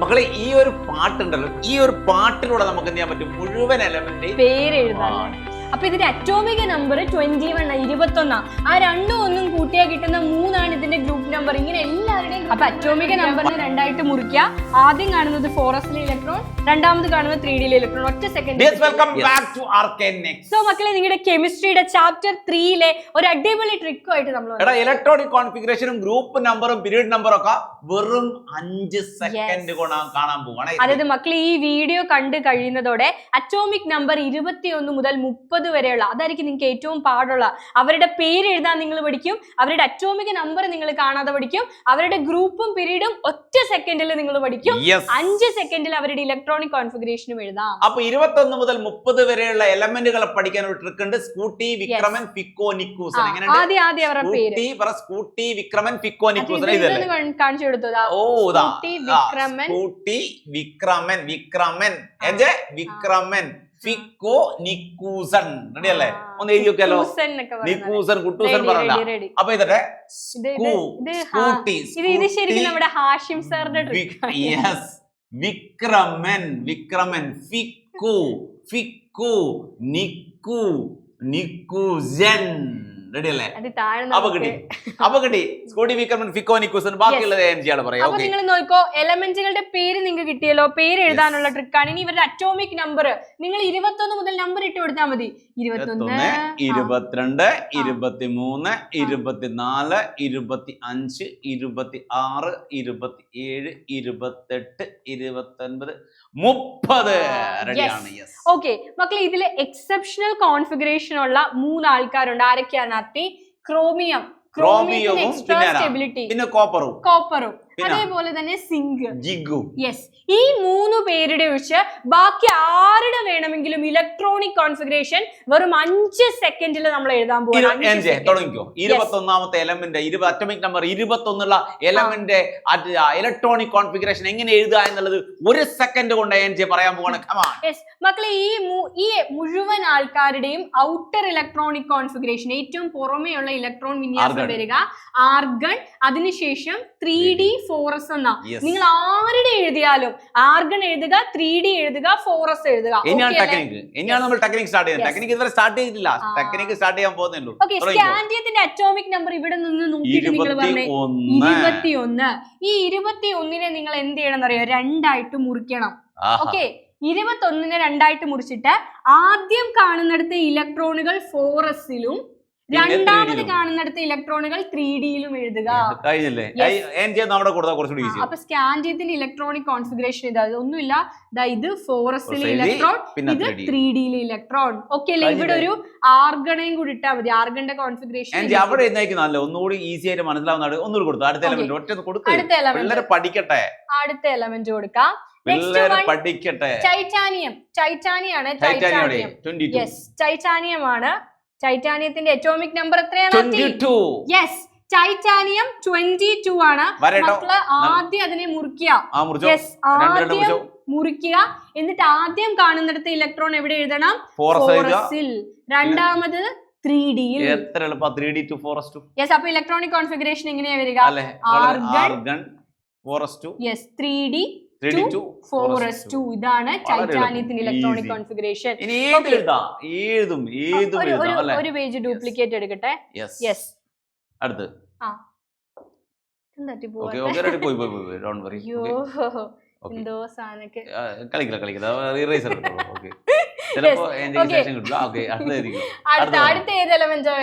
മക്കളെ ഈ ഒരു പാട്ടുണ്ടല്ലോ, ഈ ഒരു പാട്ടിലൂടെ നമുക്ക് എന്ത് ചെയ്യാൻ പറ്റും? മുഴുവൻ എലമെന്റ് പേര് എഴുതാം. അപ്പൊ ഇതിന്റെ അറ്റോമിക് നമ്പർ 21 21. ആ രണ്ടും ഒന്നും കൂട്ടിയാ കിട്ടുന്ന 3 ഇതിന്റെ ഗ്രൂപ്പ് നമ്പർ. ഇങ്ങനെ എല്ലാവരുടെയും അപ്പൊ അറ്റോമിക് നമ്പറിനെ രണ്ടായിട്ട് മുറിക്കുക. ആദ്യം കാണുന്നത് 4sലെ ഇലക്ട്രോൺ, രണ്ടാമത് കാണുന്നത് 3Dയിലെ ഇലക്ട്രോൺ. ഒറ്റ സെക്കൻഡ്. സോ മക്കളെ, നിങ്ങളുടെ കെമിസ്ട്രിയുടെ ചാപ്റ്റർ 3ലെ ഒരു അടിപൊളി ട്രിക്കുമായിട്ട് നമ്മൾ ഇലക്ട്രോണിക് കോൺഫിഗറേഷനും ഗ്രൂപ്പ് നമ്പറും പീരീഡ് നമ്പറും ഒക്കെ വെറും 5 സെക്കൻഡ് കാണാൻ പോവാണ്. അതായത് മക്കളെ, ഈ വീഡിയോ കണ്ടു കഴിയുന്നതോടെ അറ്റോമിക് നമ്പർ 21 മുതൽ 30 വരെയുള്ള, അതായിരിക്കും നിങ്ങൾക്ക് ഏറ്റവും പാടുള്ള. അവരുടെ പേര് എഴുതാൻ നിങ്ങൾ പഠിക്കും, അവരുടെ അറ്റോമിക് നമ്പർ നിങ്ങൾ കാണാതെ പഠിക്കും, അവരുടെ ഗ്രൂപ്പും പീരീഡും ഒറ്റ സെക്കൻഡിൽ നിങ്ങൾ പഠിക്കും. 5 സെക്കൻഡിൽ അവരുടെ ഇലക്ട്രോണിക് കോൺഫിഗറേഷനും എഴുതാം. അപ്പൊ 21 മുതൽ 30 വരെയുള്ള എലമെന്റുകളെ പഠിക്കാൻ ഒരു ട്രിക്ക് ഉണ്ട്. സ്കൂട്ടി, വിക്രമൻ, ഫിക്കോ, നിക്കൂസൻ. ആദ്യം അവരുടെ പേര് സ്കൂട്ടി, വിക്രമൻ, ഫിക്കോ, നിക്കൂസൻ. കാണിച്ചു കൊടുത്തതാ. സ്കൂട്ടി, വിക്രമൻ, വിക്രമൻ, ഫിക്കോ, നിക്കൂസൻ. റെഡി അല്ലേ? ഒന്ന് എഴുതി നോക്കിയാലോ. നിക്കൂസൻ, കുട്ടൂസൻ പറഞ്ഞ. അപ്പൊ ഇതട്ടെ സ്കൂട്ടി, ഇത് ശരിക്കും നമ്മുടെ ഹാഷിം സാറിന്റെ ട്രിക്ക്. വിക്രമൻ, ഫിക്കോ, നിക്കൂസൻ. റെഡി അല്ലേ? അപ്പൊ കിട്ടി സ്കൂട്ടി, വിക്രമൻ, ഫിക്കോ, നിക്കൂസൻ. ബാക്കിയുള്ളത് പറയാം. അപ്പൊ നിങ്ങൾ നോക്കോ, എലമെന്റുകളുടെ പേര് നിങ്ങൾക്ക് കിട്ടിയല്ലോ. പേര് എഴുതാനുള്ള ട്രിക്കാണ്. ഇനി ഇവരുടെ അറ്റോമിക് നമ്പർ നിങ്ങൾ 21 മുതൽ നമ്പർ ഇട്ട് കൊടുത്താൽ മതി. 21, 22, 23, 24, 25, 26, 27, 28, 29, 30. റെഡിയാണ്. ഓക്കെ മക്കളെ, ഇതില് എക്സെപ്ഷണൽ കോൺഫിഗറേഷൻ ഉള്ള 3 ആൾക്കാരുണ്ട്. ആരൊക്കെയാണ്? ക്രോമിയവും എക്സ്ട്രാ സ്റ്റെബിലിറ്റി, പിന്നെ കോപ്പറും, അതേപോലെ തന്നെ സിങ്ക്, ജിഗു. യെസ്, ഈ 3 പേരുടെ ഒഴിച്ച് ബാക്കി ആരുടെ വേണമെങ്കിലും ഇലക്ട്രോണിക് കോൺഫിഗറേഷൻ വെറും 5 സെക്കൻഡിൽ നമ്മൾ എഴുതാൻ പോകും. 21ാമത്തെ element, atomic number 21 element electronic configuration എങ്ങനെ എഴുതുക എന്നുള്ളത് 1 സെക്കൻഡ് കൊണ്ട് പറയാൻ പോവാണ്. മക്കളെ, ഈ മുഴുവൻ ആൾക്കാരുടെയും ഔട്ടർ ഇലക്ട്രോണിക് കോൺഫിഗറേഷൻ, ഏറ്റവും പുറമെയുള്ള ഇലക്ട്രോൺ വിന്യാസം വരിക ആർഗൺ, അതിനുശേഷം 3D 4s എന്നാ. നിങ്ങൾ ആരുടെ എഴുതിയാലും ആർഗൺ എഴുതുക, 3D എഴുതുക, 4s എഴുതുക. സ്കാൻഡിയത്തിന്റെ അറ്റോമിക് നമ്പർ ഇവിടെ നിന്ന് നോക്കിയിട്ട് നിങ്ങൾ പറഞ്ഞേ 21. ഈ 21നെ നിങ്ങൾ എന്ത് ചെയ്യണം എന്നറിയോ? 2 മുറിക്കണം. ഓക്കെ, 21നെ 2 മുറിച്ചിട്ട് ആദ്യം കാണുന്നിടത്ത് ഇലക്ട്രോണുകൾ 4sലും രണ്ടാമത് കാണുന്നിടത്ത് ഇലക്ട്രോണുകൾ 3Dയിലും എഴുതുക. അപ്പൊ സ്കാൻഡിയത്തിന്റെ ഇലക്ട്രോണിക് കോൺഫിഗറേഷൻ ഇതാ. ഒന്നുമില്ല, ഇത് 4sലെ ഇലക്ട്രോൺ, ഇത് 3Dയിലെ ഇലക്ട്രോൺ. ഓക്കെ അല്ലേ? ഇവിടെ ഒരു ആർഗണയും കൂടി ഇട്ടാൽ മതി. ആർഗണിന്റെ കോൺഫിഗറേഷൻ ഒന്നുകൂടി ഈസി ആയിട്ട് മനസ്സിലാവുന്ന ഒന്നുകൂടി കൊടുത്തു. അടുത്ത എലമെന്റ് കൊടുക്കാം. ടൈറ്റാനിയമാണ്. ടൈറ്റാനിയം ആണ്. ടൈറ്റാനിയത്തിന്റെ അറ്റോമിക് നമ്പർ എത്രയാണ്? 22. യെസ്, ടൈറ്റാനിയം 22 ആണ്. മക്കള് ആദ്യം അതിനെ മുറിക്കുക. ആദ്യം മുറിക്കുക. എന്നിട്ട് ആദ്യം കാണുന്നിടത്ത് ഇലക്ട്രോൺ എവിടെ എഴുതണം? 4sൽ. രണ്ടാമത് 3Dയിൽ. യെസ്, അപ്പൊ ഇലക്ട്രോണിക് കോൺഫിഗറേഷൻ എങ്ങനെയാ വരിക? Argon 4s2. 3D 4s2. ഇതാണ് ടൈറ്റാനിയത്തിന്റെ ഇലക്ട്രോണിക് കോൺഫിഗറേഷൻ. ഒരു പേജ് ഡ്യൂപ്ലിക്കേറ്റ് എടുക്കട്ടെ. യെസ്, അടുത്ത് എന്തോ സാധനൊക്കെ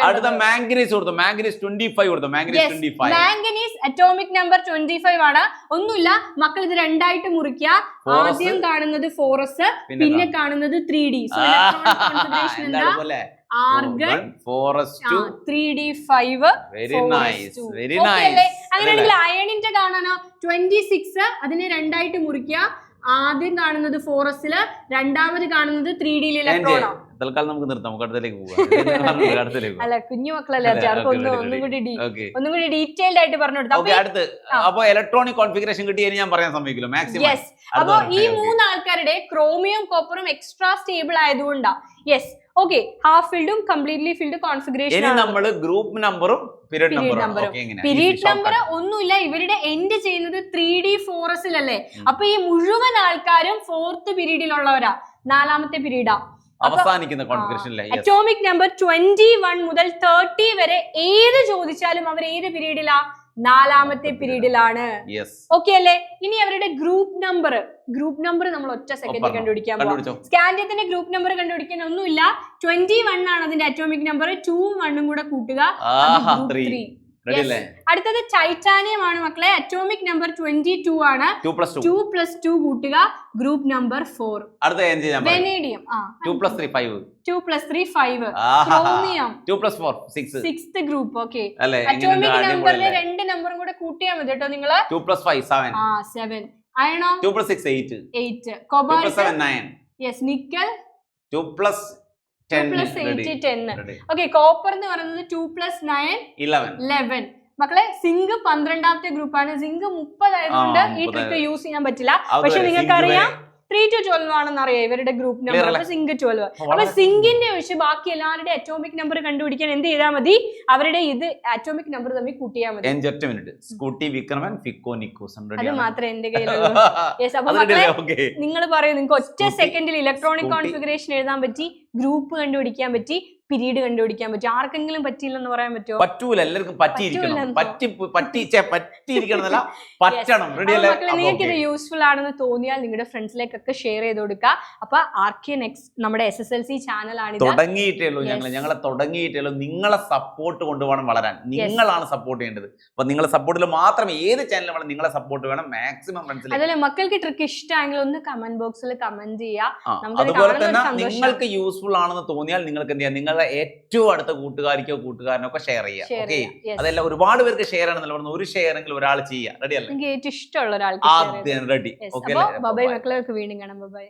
അടുത്ത മാംഗനീസ് കൊടുത്തു. മാംഗനീസ് 25 കൊടുത്തു. മാംഗനീസ് അറ്റോമിക് നമ്പർ 25 ആണ്. ഒന്നുമില്ല മക്കൾ, ഇത് 2 മുറിക്കുക. ആദ്യം കാണുന്നത് 4s, പിന്നെ കാണുന്നത് 3D. Argon 4s2, 3D 5. അങ്ങനെയാണെങ്കിൽ അയണിന്റെ കാണാനോ 26, അതിനെ 2 മുറിക്കുക. ആദ്യം കാണുന്നത് 4sല്, രണ്ടാമത് കാണുന്നത് 3Dയിലെ ഇലക്ട്രോൺ. തൽക്കാലം നമുക്ക് നിർത്താം, നമുക്ക് അടുത്തേക്ക് പോകാം. അല്ല, കുഞ്ഞു മക്കളല്ലേ, ഒന്നും കൂടി ഡീറ്റെയിൽഡ് ആയിട്ട് പറഞ്ഞു കൊടുത്തു. അപ്പൊ ഇലക്ട്രോണിക് കോൺഫിഗറേഷൻ കിട്ടി ഞാൻ പറയാൻ സമ്മതിക്കില്ല മാക്സിമം. യെസ്, അപ്പൊ ഈ 3 ആൾക്കാരുടെ ക്രോമിയം കോപ്പറും എക്സ്ട്രാ സ്റ്റേബിൾ ആയതുകൊണ്ടാ. യെസ്, ഓക്കെ, ഹാഫ് ഫിൽഡും കംപ്ലീറ്റ്ലി ഫിൽഡ് കോൺഫിഗറേഷൻ. ഇനി നമ്മൾ ഗ്രൂപ്പ് നമ്പറും പീരീഡ് നമ്പറും. പീരീഡ് നമ്പർ ഒന്നുമില്ല, ഇവരുടെ എൻഡ് ചെയ്യുന്നത് 3D 4Sലല്ലേ. അപ്പൊ ഈ മുഴുവൻ ആൾക്കാരും 4th പീരീഡിലുള്ളവരാ, 4ാമത്തെ പീരീഡാ അവസാനിക്കുന്ന കോൺഫിഗറേഷനിലെ. അറ്റോമിക് നമ്പർ 21 മുതൽ 30 വരെ ഏത് ചോദിച്ചാലും അവർ ഏത് പീരീഡിലാ? 4ാമത്തെ പീരീഡിലാണ്. ഓക്കെ അല്ലേ? ഇനി അവരുടെ ഗ്രൂപ്പ് നമ്പർ നമ്മൾ ഒറ്റ സെക്കൻഡ് കണ്ടുപിടിക്കാൻ പോകാം. സ്കാൻഡിയത്തിന്റെ ഗ്രൂപ്പ് നമ്പർ കണ്ടുപിടിക്കാൻ ഒന്നുമില്ല, 21 ആണ് അതിന്റെ അറ്റോമിക് നമ്പർ. 2ഉം 1ഉം കൂടെ കൂട്ടുക, 3. അടുത്തത് ടൈറ്റാനിയം ആണ് മക്കളെ, അറ്റോമിക് നമ്പർ 22 ആണ്. 2 + 2 കൂട്ടുക, group number 4. Vanadium 2 + 3 5. 2 + 3 5. Chromium 2 + 4 6. 6th group. Okay, atomic നമ്പറിലെ 2 നമ്പറും കൂടെ കൂട്ടിയാൽ മതി കേട്ടോ നിങ്ങള്. 2 + 5 7. 7. അയണോ 2 + 6 8. 8. Cobalt 2 + 7 9. Yes. Nickel 2 + 8 10. Okay, copper എന്ന് പറയുന്നത് 2 + 9 11. മക്കളെ സിങ്ക് 12ാമത്തെ ഗ്രൂപ്പാണ്. സിങ്ക് 30 ആയതുകൊണ്ട് ഈ ട്രിക്ക് യൂസ് ചെയ്യാൻ പറ്റില്ല. പക്ഷെ നിങ്ങൾക്ക് അറിയാം 3 to 12 ആണെന്ന് അറിയാം ഇവരുടെ ഗ്രൂപ്പ് നമ്പർ. അപ്പൊ സിങ്ക് 12. അപ്പൊ സിങ്കിന്റെ ഒഴിച്ച് ബാക്കി എല്ലാവരുടെ അറ്റോമിക് നമ്പർ കണ്ടുപിടിക്കാൻ എന്ത് ചെയ്താൽ മതി? അവരുടെ ഇത് അറ്റോമിക് നമ്പർ തമ്മിൽ കൂട്ടിയാൽ മതി. അത് മാത്രമേ എന്റെ കയ്യിലുള്ളൂ. യെസ്. അപ്പൊ മക്കളെ നിങ്ങൾ പറയും നിങ്ങൾക്ക് ഒറ്റ സെക്കൻഡിൽ ഇലക്ട്രോണിക് കോൺഫിഗറേഷൻ എഴുതാൻ പറ്റി, ഗ്രൂപ്പ് കണ്ടുപിടിക്കാൻ പറ്റി, പീരീഡ് കണ്ടുപിടിക്കാൻ പറ്റും. ആർക്കെങ്കിലും പറ്റിയില്ലെന്ന് പറയാൻ പറ്റുമോ? പറ്റൂല, എല്ലാവർക്കും പറ്റിയിരിക്കണം. നിങ്ങൾക്ക് ഇത് യൂസ്ഫുൾ ആണെന്ന് തോന്നിയാൽ നിങ്ങളുടെ ഫ്രണ്ട്സിലേക്കൊക്കെ ഷെയർ ചെയ്ത് കൊടുക്കുക. അപ്പൊ RK Next നമ്മുടെ SSLC ചാനലാണ്. തുടങ്ങിയിട്ടേ ഞങ്ങളെ തുടങ്ങിയിട്ടേ നിങ്ങളെ സപ്പോർട്ട് കൊണ്ടുപോകണം വളരാൻ. നിങ്ങളാണ് സപ്പോർട്ട് ചെയ്യേണ്ടത്. അപ്പൊ നിങ്ങളെ സപ്പോർട്ടിൽ മാത്രം ഏത് ചാനൽ വേണം നിങ്ങളെ സപ്പോർട്ട് വേണം മാക്സിമം ഫ്രണ്ട്സിലേക്ക്. അതുപോലെ മക്കൾക്ക് ട്രിക്ക് ഇഷ്ടമായെങ്കിൽ ഒന്ന് കമന്റ് ബോക്സിൽ കമന്റ് ചെയ്യുക. അതുപോലെ തന്നെ നിങ്ങൾക്ക് യൂസ്ഫുൾ ആണെന്ന് തോന്നിയാൽ നിങ്ങൾക്ക് എന്ത് ചെയ്യാം? നിങ്ങളുടെ ഏറ്റവും അടുത്ത കൂട്ടുകാരിക്കോ കൂട്ടുകാരനോ ഒക്കെ ഷെയർ ചെയ്യാം. ഓക്കെ, അതെല്ലാം ഒരുപാട് പേർക്ക് ഷെയർ ആണെന്നല്ല, ഒരു ഷെയർ എങ്കിലും ഒരാൾ ചെയ്യാം. റെഡി അല്ലേ? ഏറ്റവും ഇഷ്ടമുള്ള ഒരാൾക്ക് റെഡി. ബൈ മക്കളെ, വീണ്ടും കാണാം. ബൈ.